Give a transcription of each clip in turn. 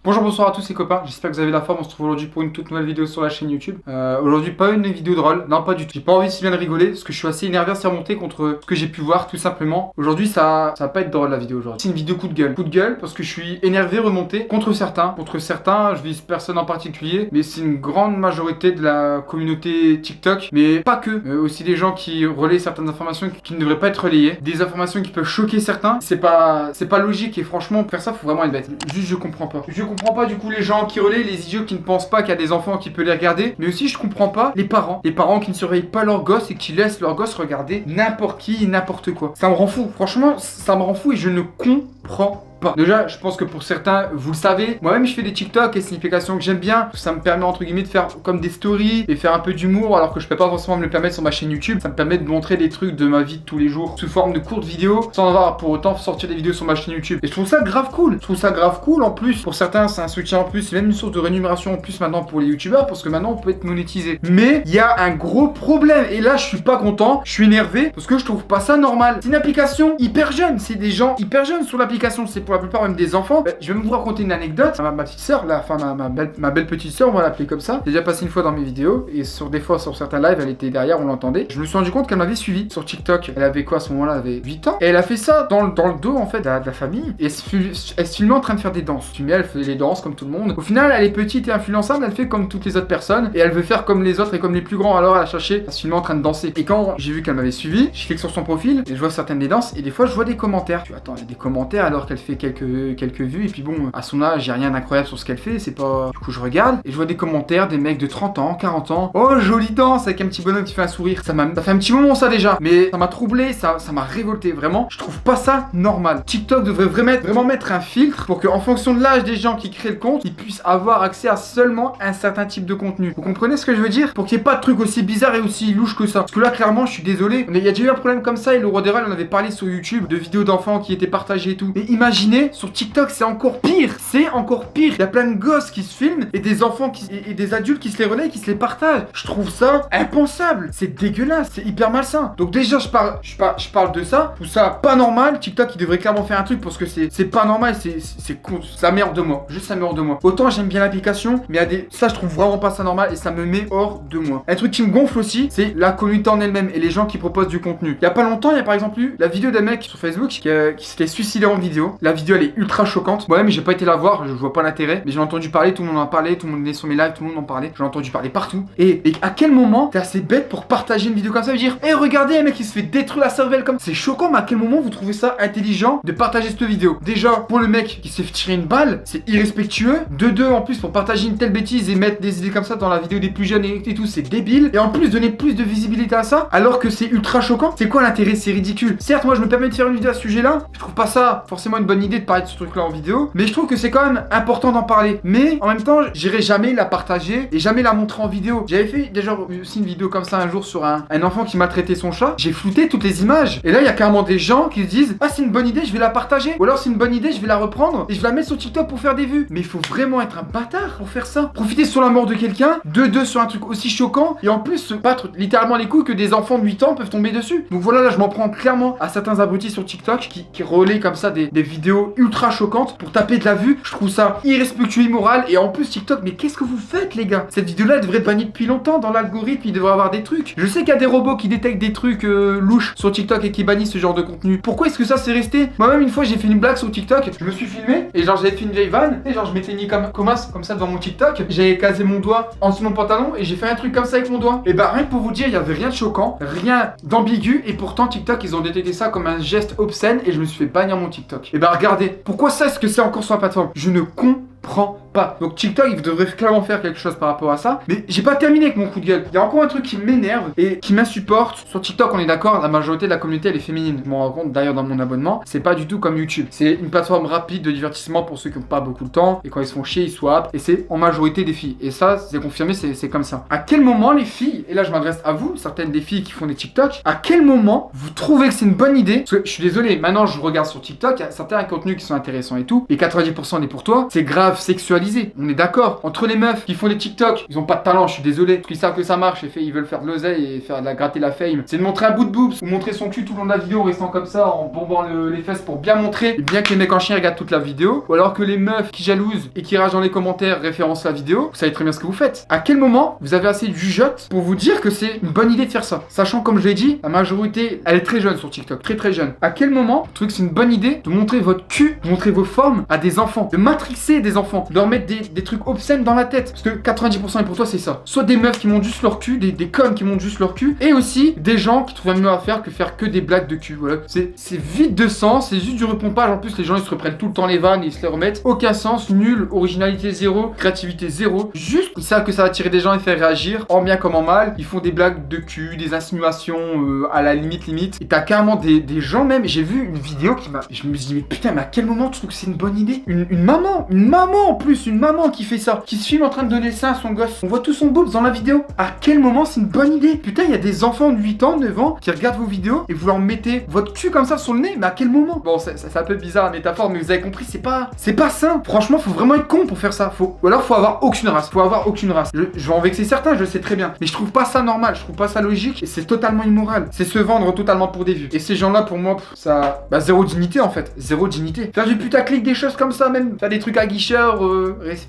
Bonjour, bonsoir à tous les copains, j'espère que vous avez la forme. On se retrouve aujourd'hui pour une toute nouvelle vidéo sur la chaîne YouTube. Aujourd'hui pas une vidéo drôle, non pas du tout. J'ai pas envie si bien de rigoler parce que je suis assez énervé à se remonter contre ce que j'ai pu voir tout simplement. Aujourd'hui ça va pas être drôle la vidéo aujourd'hui. C'est une vidéo coup de gueule. Coup de gueule parce que je suis énervé, remonté contre certains. Contre certains, je vise personne en particulier, mais c'est une grande majorité de la communauté TikTok. Mais pas que, aussi des gens qui relaient certaines informations qui ne devraient pas être relayées. Des informations qui peuvent choquer certains. C'est pas logique et franchement pour faire ça faut vraiment être bête. Juste je comprends pas. Je comprends pas du coup les gens qui relaient, les idiots qui ne pensent pas qu'il y a des enfants qui peuvent les regarder, mais aussi je comprends pas les parents qui ne surveillent pas leurs gosses et qui laissent leurs gosses regarder n'importe qui, n'importe quoi. Ça me rend fou, franchement ça me rend fou et je ne comprends pas. Déjà, je pense que pour certains, vous le savez, moi-même je fais des TikTok et c'est une application que j'aime bien. Ça me permet entre guillemets de faire comme des stories et faire un peu d'humour alors que je peux pas forcément me le permettre sur ma chaîne YouTube. Ça me permet de montrer des trucs de ma vie de tous les jours sous forme de courtes vidéos sans avoir pour autant sortir des vidéos sur ma chaîne YouTube. Et je trouve ça grave cool. Je trouve ça grave cool en plus. Pour certains, c'est un soutien en plus, c'est même une source de rémunération en plus maintenant pour les youtubeurs parce que maintenant on peut être monétisé. Mais il y a un gros problème et là je suis pas content, je suis énervé parce que je trouve pas ça normal. C'est une application hyper jeune, c'est des gens hyper jeunes sur l'application, c'est pour la plupart même des enfants. Je vais vous raconter une anecdote. Ma petite soeur, là, enfin ma belle petite soeur, on va l'appeler comme ça. J'ai déjà passé une fois dans mes vidéos et des fois sur certains lives, elle était derrière, on l'entendait. Je me suis rendu compte qu'elle m'avait suivi sur TikTok. Elle avait quoi à ce moment-là? Elle avait 8 ans. Et elle a fait ça dans le dos en fait de la famille. Et elle se filmait en train de faire des danses. Tu mets, elle faisait les danses comme tout le monde. Au final, elle est petite et influençable, elle fait comme toutes les autres personnes et elle veut faire comme les autres et comme les plus grands. Alors elle a cherché à se filmer en train de danser. Et quand j'ai vu qu'elle m'avait suivi, je clique sur son profil et je vois certaines des danses et des fois je vois des commentaires. Tu vois, attends, il y a des commentaires alors qu'elle fait quelques vues et puis bon, à son âge, j'ai rien d'incroyable sur ce qu'elle fait, c'est pas... Du coup, je regarde et je vois des commentaires des mecs de 30 ans, 40 ans. Oh, jolie danse avec un petit bonhomme qui fait un sourire. Ça fait un petit moment ça déjà, mais ça m'a troublé, ça m'a révolté, vraiment. Je trouve pas ça normal. TikTok devrait vraiment mettre un filtre pour que en fonction de l'âge des gens qui créent le compte, ils puissent avoir accès à seulement un certain type de contenu. Vous comprenez ce que je veux dire? Pour qu'il n'y ait pas de trucs aussi bizarres et aussi louches que ça. Parce que là, clairement, je suis désolé, il y a déjà eu un problème comme ça et le roi des rôles en avait parlé sur YouTube de vidéos d'enfants qui étaient partagées et tout. Mais imaginez, sur TikTok, c'est encore pire. C'est encore pire. Il y a plein de gosses qui se filment et des enfants et des adultes qui se les relaient, qui se les partagent. Je trouve ça impensable. C'est dégueulasse. C'est hyper malsain. Donc déjà, je parle de ça. Tout ça pas normal. TikTok, il devrait clairement faire un truc parce que c'est pas normal. C'est con. Ça m'horde de moi. Juste ça me horde de moi. Autant j'aime bien l'application, mais ça, je trouve vraiment pas ça normal et ça me met hors de moi. Un truc qui me gonfle aussi, c'est la communauté en elle-même et les gens qui proposent du contenu. Il y a pas longtemps, il y a par exemple eu la vidéo d'un mec sur Facebook qui s'était suicidé en vidéo. La vidéo, elle est ultra choquante. Moi-même, j'ai pas été la voir, je vois pas l'intérêt, mais j'ai entendu parler, tout le monde en parlait, tout le monde est sur mes lives, tout le monde en parlait, j'ai entendu parler partout. Et à quel moment t'es assez bête pour partager une vidéo comme ça et dire, hé, regardez un mec qui se fait détruire la cervelle comme ça. C'est choquant, mais à quel moment vous trouvez ça intelligent de partager cette vidéo? Déjà, pour le mec qui s'est fait tirer une balle, c'est irrespectueux. De deux, en plus, pour partager une telle bêtise et mettre des idées comme ça dans la vidéo des plus jeunes et tout, c'est débile. Et en plus, donner plus de visibilité à ça, alors que c'est ultra choquant. C'est quoi l'intérêt? C'est ridicule. Certes, moi, je me permets de faire une vidéo à ce sujet-là. Je trouve pas ça forcément une bonne idée de parler de ce truc-là en vidéo, mais je trouve que c'est quand même important d'en parler. Mais en même temps, j'irai jamais la partager et jamais la montrer en vidéo. J'avais fait déjà aussi une vidéo comme ça un jour sur un enfant qui maltraitait son chat. J'ai flouté toutes les images. Et là, il y a carrément des gens qui se disent, ah, c'est une bonne idée, je vais la partager. Ou alors c'est une bonne idée, je vais la reprendre et je vais la mettre sur TikTok pour faire des vues. Mais il faut vraiment être un bâtard pour faire ça. Profiter sur la mort de quelqu'un, de deux sur un truc aussi choquant et en plus se battre littéralement les couilles que des enfants de 8 ans peuvent tomber dessus. Donc voilà, là, je m'en prends clairement à certains abrutis sur TikTok qui relaient comme ça des vidéos ultra choquantes pour taper de la vue. Je trouve ça irrespectueux, immoral et en plus TikTok, mais qu'est-ce que vous faites les gars? Cette vidéo là elle devrait être bannie depuis longtemps dans l'algorithme, il devrait avoir des trucs. Je sais qu'il y a des robots qui détectent des trucs louches sur TikTok et qui bannissent ce genre de contenu. Pourquoi est-ce que ça c'est resté? Moi-même une fois j'ai fait une blague sur TikTok, je me suis filmé et genre j'avais fait une vieille vanne et genre je m'étais mis comme ça devant mon TikTok, j'avais casé mon doigt en dessous de mon pantalon et j'ai fait un truc comme ça avec mon doigt. Et bah rien que pour vous dire, il y avait rien de choquant, rien d'ambigu et pourtant TikTok ils ont détecté ça comme un geste obscène et je me suis fait bannir mon TikTok. Et bah regardez, pourquoi ça est-ce que c'est encore sur la plateforme? Je ne comprends pas. Donc TikTok, il devrait clairement faire quelque chose par rapport à ça. Mais j'ai pas terminé avec mon coup de gueule. Il y a encore un truc qui m'énerve et qui m'insupporte. Sur TikTok, on est d'accord, la majorité de la communauté, elle est féminine. Je m'en rends compte d'ailleurs dans mon abonnement. C'est pas du tout comme YouTube. C'est une plateforme rapide de divertissement pour ceux qui ont pas beaucoup de temps. Et quand ils se font chier, ils swappent. Et c'est en majorité des filles. Et ça, c'est confirmé, c'est comme ça. À quel moment les filles, et là je m'adresse à vous, certaines des filles qui font des TikTok, à quel moment vous trouvez que c'est une bonne idée? Parce que je suis désolé, maintenant je regarde sur TikTok, il y a certains contenus qui sont intéressants et tout. Et 90% des pour toi, c'est grave sexualisé sexualisé. On est d'accord. Entre les meufs qui font des TikTok, ils ont pas de talent, je suis désolé. Parce qu'ils savent que ça marche et ils veulent faire de l'oseille et faire de la gratter la fame. C'est de montrer un bout de boobs ou montrer son cul tout le long de la vidéo en restant comme ça, en bombant les fesses pour bien montrer et bien que les mecs en chien regardent toute la vidéo. Ou alors que les meufs qui jalousent et qui ragent dans les commentaires référencent la vidéo. Vous savez très bien ce que vous faites. À quel moment vous avez assez de jugeote pour vous dire que c'est une bonne idée de faire ça? Sachant, comme je l'ai dit, la majorité, elle est très jeune sur TikTok, très jeune. À quel moment vous trouvez que c'est une bonne idée de montrer votre cul, de montrer vos formes à des enfants, de matrixer des enfants, de leur mettre des trucs obscènes dans la tête? Parce que 90% et pour toi, c'est ça. Soit des meufs qui montent juste leur cul, des connes qui montent juste leur cul, et aussi des gens qui trouvent mieux à faire que faire que des blagues de cul. Voilà. C'est vide de sens, c'est juste du repompage. En plus, les gens ils se reprennent tout le temps les vannes et ils se les remettent. Aucun sens, nul, originalité zéro, créativité zéro. Juste, ils savent que ça va attirer des gens et faire réagir, en bien comme en mal. Ils font des blagues de cul, des insinuations à la limite. Et t'as carrément des gens même. J'ai vu une vidéo qui m'a. Je me suis dit, mais putain, mais à quel moment tu trouves que c'est une bonne idée? Une maman en plus, une maman qui fait ça, qui se filme en train de donner ça à son gosse. On voit tout son boobs dans la vidéo. À quel moment c'est une bonne idée? Putain, il y a des enfants de 8 ans, 9 ans qui regardent vos vidéos et vous leur mettez votre cul comme ça sur le nez. Mais à quel moment? Bon, c'est un peu bizarre la métaphore, mais vous avez compris, c'est pas sain. Franchement, faut vraiment être con pour faire ça. Ou alors, faut avoir aucune race. Je vais en vexer certains, je le sais très bien. Mais je trouve pas ça normal, je trouve pas ça logique et c'est totalement immoral. C'est se vendre totalement pour des vues. Et ces gens-là, pour moi, ça. Bah, zéro dignité en fait. Zéro dignité. Faire du putaclic, des choses comme ça, même. Faire des trucs à guicheur,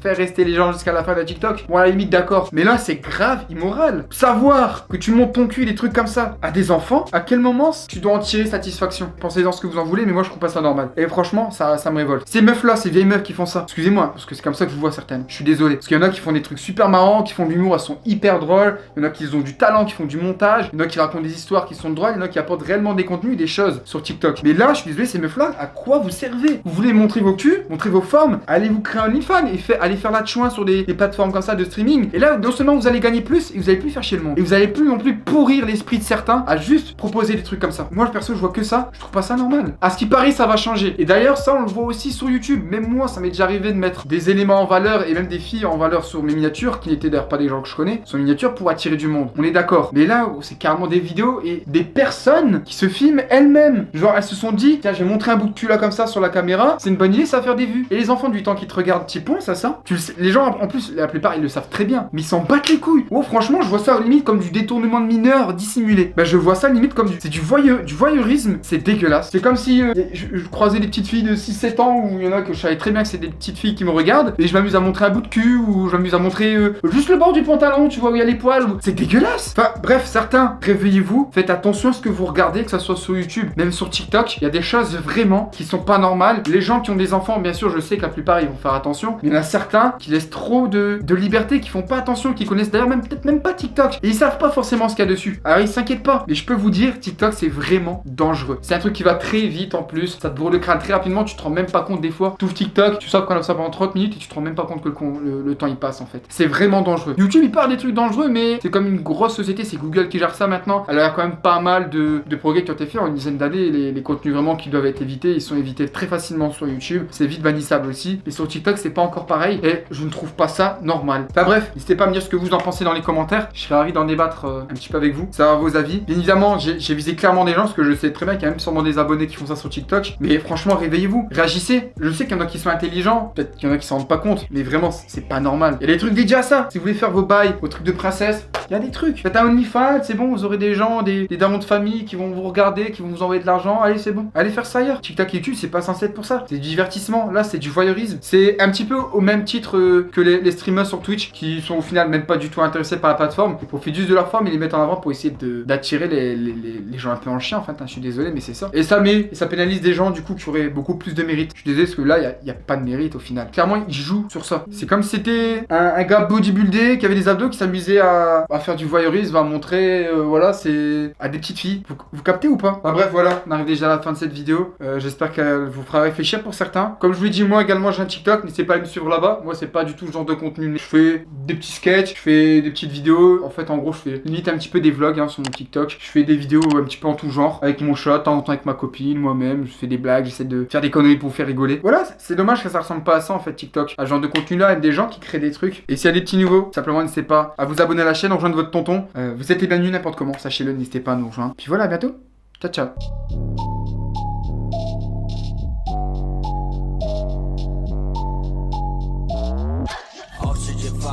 faire rester les gens jusqu'à la fin de la TikTok. Bon, à la limite, d'accord. Mais là, c'est grave immoral. Savoir que tu montes ton cul, des trucs comme ça, à des enfants, à quel moment tu dois en tirer satisfaction? Pensez-en ce que vous en voulez, mais moi, je trouve pas ça normal. Et franchement, ça me révolte. Ces meufs-là, ces vieilles meufs qui font ça, excusez-moi, parce que c'est comme ça que je vous vois certaines. Je suis désolé. Parce qu'il y en a qui font des trucs super marrants, qui font de l'humour, elles sont hyper drôles. Il y en a qui ont du talent, qui font du montage. Il y en a qui racontent des histoires qui sont drôles. Il y en a qui apportent réellement des contenus, des choses sur TikTok. Mais là, je suis désolé, ces meufs-là, à quoi vous servez? Vous voulez montrer vos culs, montrer vos formes, allez vous créer un OnlyFans et allez faire la chouin sur des plateformes comme ça de streaming. Et là, non seulement vous allez gagner plus, et vous allez plus faire chier le monde. Et vous allez plus non plus pourrir l'esprit de certains à juste proposer des trucs comme ça. Moi, perso, je vois que ça, je trouve pas ça normal. À ce qui paraît, ça va changer. Et d'ailleurs, ça, on le voit aussi sur YouTube. Même moi, ça m'est déjà arrivé de mettre des éléments en valeur et même des filles en valeur sur mes miniatures, qui n'étaient d'ailleurs pas des gens que je connais, sur mes miniatures pour attirer du monde. On est d'accord. Mais là, c'est carrément des vidéos et des personnes qui se filment elles-mêmes. Genre, elles se sont dit, tiens, je vais montrer un bout de cul là comme ça sur la caméra, c'est une bonne idée, ça va faire des vues. Et les enfants du temps qui te regardent, t'y penses à ça? Tu le sais, les gens, en plus, la plupart, ils le savent très bien, mais ils s'en battent les couilles. Oh, franchement, je vois ça limite comme du détournement de mineurs dissimulé. Bah, je vois ça limite comme c'est du voyeurisme, c'est dégueulasse. C'est comme si je croisais des petites filles de 6-7 ans où il y en a que je savais très bien que c'est des petites filles qui me regardent et je m'amuse à montrer un bout de cul ou je m'amuse à montrer juste le bord du pantalon, tu vois, où il y a les poils. C'est dégueulasse. Enfin, bref, certains, réveillez-vous, faites attention à ce que vous regardez, que ça soit sur YouTube, même sur TikTok, il y a des choses vraiment qui sont pas normales. Les gens qui ont des enfants, bien sûr, je sais que la plupart ils vont faire attention, mais il y en a certains qui laissent trop de liberté, qui font pas attention, qui connaissent d'ailleurs peut-être même pas TikTok et ils savent pas forcément ce qu'il y a dessus. Alors ils s'inquiètent pas, mais je peux vous dire, TikTok c'est vraiment dangereux. C'est un truc qui va très vite en plus, ça te brûle le crâne très rapidement, tu te rends même pas compte des fois. Tu ouvres TikTok, tu sors comme ça pendant 30 minutes et tu te rends même pas compte que le temps il passe en fait. C'est vraiment dangereux. YouTube il parle des trucs dangereux, mais c'est comme une grosse société, c'est Google qui gère ça maintenant. Alors il y a quand même pas mal de progrès qui ont été faits en une dizaine d'années. Les contenus vraiment qui doivent être évités, ils sont évités très facilement sur YouTube. C'est vite bannissable aussi. Et sur TikTok, c'est pas encore pareil. Et je ne trouve pas ça normal. Enfin bref, n'hésitez pas à me dire ce que vous en pensez dans les commentaires. Je serais ravi d'en débattre un petit peu avec vous, savoir vos avis. Bien évidemment, j'ai visé clairement des gens parce que je sais très bien qu'il y a même sûrement des abonnés qui font ça sur TikTok. Mais franchement, réveillez-vous, réagissez. Je sais qu'il y en a qui sont intelligents, peut-être qu'il y en a qui s'en rendent pas compte, mais vraiment, c'est pas normal. Il y a des trucs dédiés à ça. Si vous voulez faire vos bails, vos trucs de princesse, il y a des trucs. Faites un OnlyFans, c'est bon, vous aurez des gens, des darons de famille qui vont vous regarder, qui vont vous envoyer de l'argent. Allez, c'est bon. Allez faire ça ailleurs. TikTok et YouTube, c'est pas censé être pour ça. C'est du divertissement. Là, c'est du voyeurisme. C'est un petit peu au même titre que les streamers sur Twitch qui sont au final même pas du tout intéressés par la plateforme. Ils profitent juste de leur forme et les mettent en avant pour essayer d'attirer les gens un peu en chien. En fait, hein, je suis désolé, mais c'est ça. Et ça pénalise des gens du coup qui auraient beaucoup plus de mérite. Je suis désolé parce que là, il y a pas de mérite au final. Clairement, ils jouent sur ça. C'est comme si c'était un gars bodybuildé qui avait des abdos qui s'amusait à faire du voyeurisme, à montrer, voilà, c'est à des petites filles. Vous captez ou pas? Enfin, bref, voilà, on arrive déjà à la fin de cette vidéo. J'espère qu'elle vous fera réfléchir pour certains. Comme je vous l'ai dit, moi également, j'ai un TikTok. N'hésitez pas à me suivre là-bas. Moi, c'est pas du tout ce genre de contenu. Je fais des petits sketchs, je fais des petites vidéos. En fait, en gros, je fais limite un petit peu des vlogs hein, sur mon TikTok. Je fais des vidéos un petit peu en tout genre, avec mon chat, de temps en temps avec ma copine, moi-même. Je fais des blagues, j'essaie de faire des conneries pour vous faire rigoler. Voilà, c'est dommage que ça ressemble pas à ça en fait, TikTok. À ce genre de contenu-là, avec des gens qui créent des trucs. Et s'il y a des petits nouveaux, simplement n'hésitez pas à vous abonner à la chaîne, rejoindre votre tonton. Vous êtes les bienvenus n'importe comment, sachez-le, n'hésitez pas à nous rejoindre. Puis voilà, à bientôt. Ciao, ciao.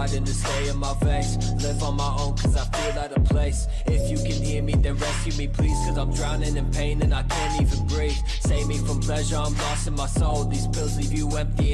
fighting to stay in my veins. Live on my own cause I feel out of place. If you can hear me then rescue me please, cause I'm drowning in pain and I can't even breathe. Save me from pleasure, I'm lost in my soul. These pills leave you empty.